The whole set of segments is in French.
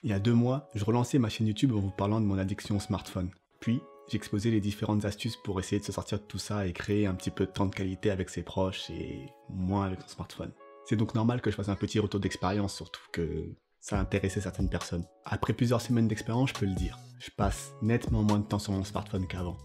Il y a 2 mois, je relançais ma chaîne YouTube en vous parlant de mon addiction au smartphone. Puis, j'exposais les différentes astuces pour essayer de se sortir de tout ça et créer un petit peu de temps de qualité avec ses proches et moins avec son smartphone. C'est donc normal que je fasse un petit retour d'expérience, surtout que ça a intéressé certaines personnes. Après plusieurs semaines d'expérience, je peux le dire, je passe nettement moins de temps sur mon smartphone qu'avant.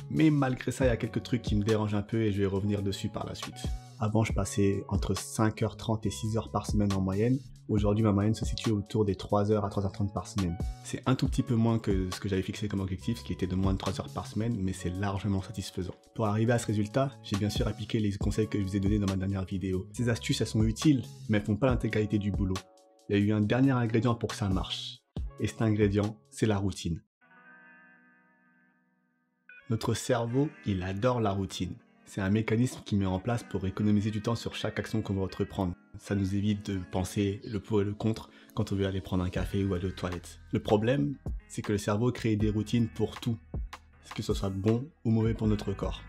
Mais malgré ça, il y a quelques trucs qui me dérangent un peu et je vais revenir dessus par la suite. Avant, je passais entre 5h30 et 6h par semaine en moyenne. Aujourd'hui, ma moyenne se situe autour des 3h à 3h30 par semaine. C'est un tout petit peu moins que ce que j'avais fixé comme objectif, ce qui était de moins de 3h par semaine, mais c'est largement satisfaisant. Pour arriver à ce résultat, j'ai bien sûr appliqué les conseils que je vous ai donnés dans ma dernière vidéo. Ces astuces, elles sont utiles, mais elles font pas l'intégralité du boulot. Il y a eu un dernier ingrédient pour que ça marche. Et cet ingrédient, c'est la routine. Notre cerveau, il adore la routine. C'est un mécanisme qui met en place pour économiser du temps sur chaque action qu'on va entreprendre. Ça nous évite de penser le pour et le contre quand on veut aller prendre un café ou aller aux toilettes. Le problème, c'est que le cerveau crée des routines pour tout, que ce soit bon ou mauvais pour notre corps.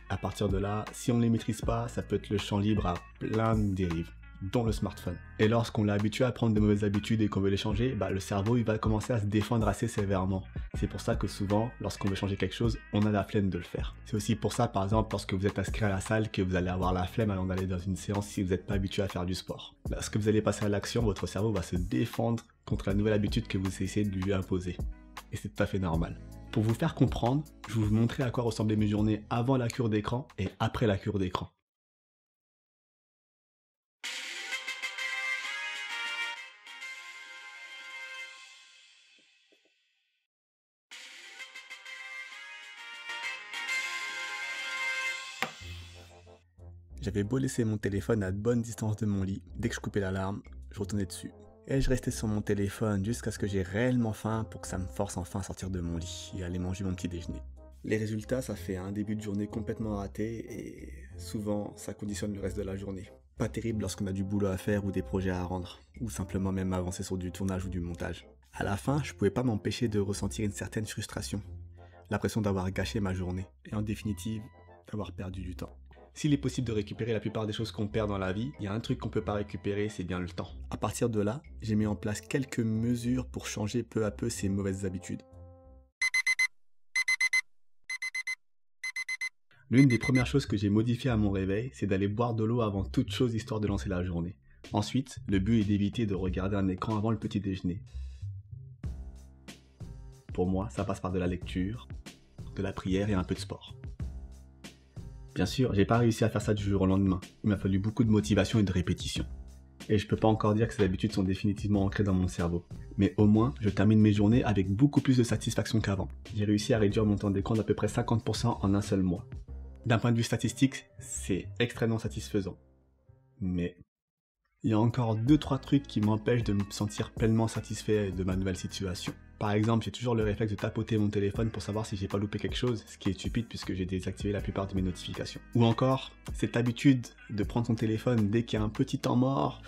À partir de là, si on ne les maîtrise pas, ça peut être le champ libre à plein de dérives, dont le smartphone. Et lorsqu'on l'a habitué à prendre de mauvaises habitudes et qu'on veut les changer, le cerveau il va commencer à se défendre assez sévèrement. C'est pour ça que souvent, lorsqu'on veut changer quelque chose, on a la flemme de le faire. C'est aussi pour ça, par exemple, lorsque vous êtes inscrit à la salle, que vous allez avoir la flemme avant d'aller dans une séance si vous n'êtes pas habitué à faire du sport. Lorsque vous allez passer à l'action, votre cerveau va se défendre contre la nouvelle habitude que vous essayez de lui imposer. Et c'est tout à fait normal. Pour vous faire comprendre, je vais vous montrer à quoi ressemblaient mes journées avant la cure d'écran et après la cure d'écran. J'avais beau laisser mon téléphone à bonne distance de mon lit, dès que je coupais l'alarme, je retournais dessus. Et je restais sur mon téléphone jusqu'à ce que j'ai réellement faim pour que ça me force enfin à sortir de mon lit et aller manger mon petit déjeuner. Les résultats, ça fait un début de journée complètement raté et souvent ça conditionne le reste de la journée. Pas terrible lorsqu'on a du boulot à faire ou des projets à rendre, ou simplement même avancer sur du tournage ou du montage. À la fin, je pouvais pas m'empêcher de ressentir une certaine frustration, l'impression d'avoir gâché ma journée et en définitive d'avoir perdu du temps. S'il est possible de récupérer la plupart des choses qu'on perd dans la vie, il y a un truc qu'on peut pas récupérer, c'est bien le temps. À partir de là, j'ai mis en place quelques mesures pour changer peu à peu ces mauvaises habitudes. L'une des premières choses que j'ai modifiées à mon réveil, c'est d'aller boire de l'eau avant toute chose histoire de lancer la journée. Ensuite, le but est d'éviter de regarder un écran avant le petit déjeuner. Pour moi, ça passe par de la lecture, de la prière et un peu de sport. Bien sûr, j'ai pas réussi à faire ça du jour au lendemain. Il m'a fallu beaucoup de motivation et de répétition. Et je peux pas encore dire que ces habitudes sont définitivement ancrées dans mon cerveau. Mais au moins, je termine mes journées avec beaucoup plus de satisfaction qu'avant. J'ai réussi à réduire mon temps d'écran d'à peu près 50% en un seul mois. D'un point de vue statistique, c'est extrêmement satisfaisant. Mais il y a encore 2-3 trucs qui m'empêchent de me sentir pleinement satisfait de ma nouvelle situation. Par exemple, j'ai toujours le réflexe de tapoter mon téléphone pour savoir si j'ai pas loupé quelque chose, ce qui est stupide puisque j'ai désactivé la plupart de mes notifications. Ou encore, cette habitude de prendre son téléphone dès qu'il y a un petit temps mort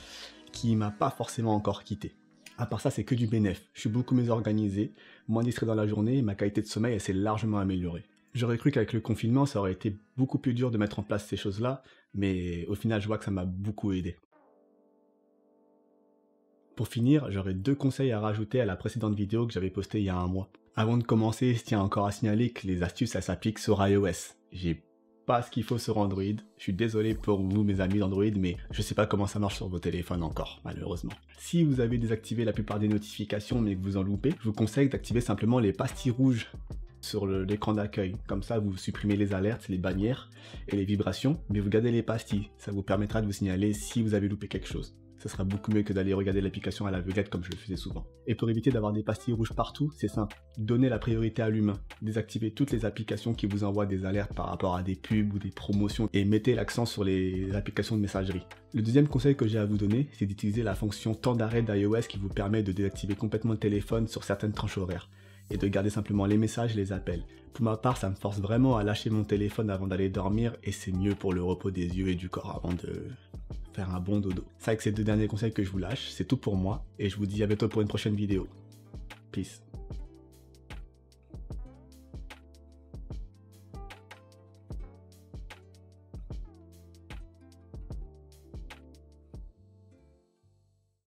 qui m'a pas forcément encore quitté. À part ça, c'est que du bénéf. Je suis beaucoup mieux organisé, moins distrait dans la journée et ma qualité de sommeil s'est largement améliorée. J'aurais cru qu'avec le confinement, ça aurait été beaucoup plus dur de mettre en place ces choses-là, mais au final, je vois que ça m'a beaucoup aidé. Pour finir, j'aurais 2 conseils à rajouter à la précédente vidéo que j'avais postée il y a un mois. Avant de commencer, je tiens encore à signaler que les astuces, elles s'appliquent sur iOS. J'ai pas ce qu'il faut sur Android. Je suis désolé pour vous, mes amis d'Android, mais je sais pas comment ça marche sur vos téléphones encore, malheureusement. Si vous avez désactivé la plupart des notifications mais que vous en loupez, je vous conseille d'activer simplement les pastilles rouges sur l'écran d'accueil. Comme ça, vous supprimez les alertes, les bannières et les vibrations, mais vous gardez les pastilles. Ça vous permettra de vous signaler si vous avez loupé quelque chose. Ce sera beaucoup mieux que d'aller regarder l'application à l'aveuglette comme je le faisais souvent. Et pour éviter d'avoir des pastilles rouges partout, c'est simple. Donnez la priorité à l'humain. Désactivez toutes les applications qui vous envoient des alertes par rapport à des pubs ou des promotions et mettez l'accent sur les applications de messagerie. Le deuxième conseil que j'ai à vous donner, c'est d'utiliser la fonction temps d'arrêt d'iOS qui vous permet de désactiver complètement le téléphone sur certaines tranches horaires et de garder simplement les messages et les appels. Pour ma part, ça me force vraiment à lâcher mon téléphone avant d'aller dormir et c'est mieux pour le repos des yeux et du corps avant de faire un bon dodo. C'est avec ces 2 derniers conseils que je vous lâche, c'est tout pour moi et je vous dis à bientôt pour une prochaine vidéo. Peace.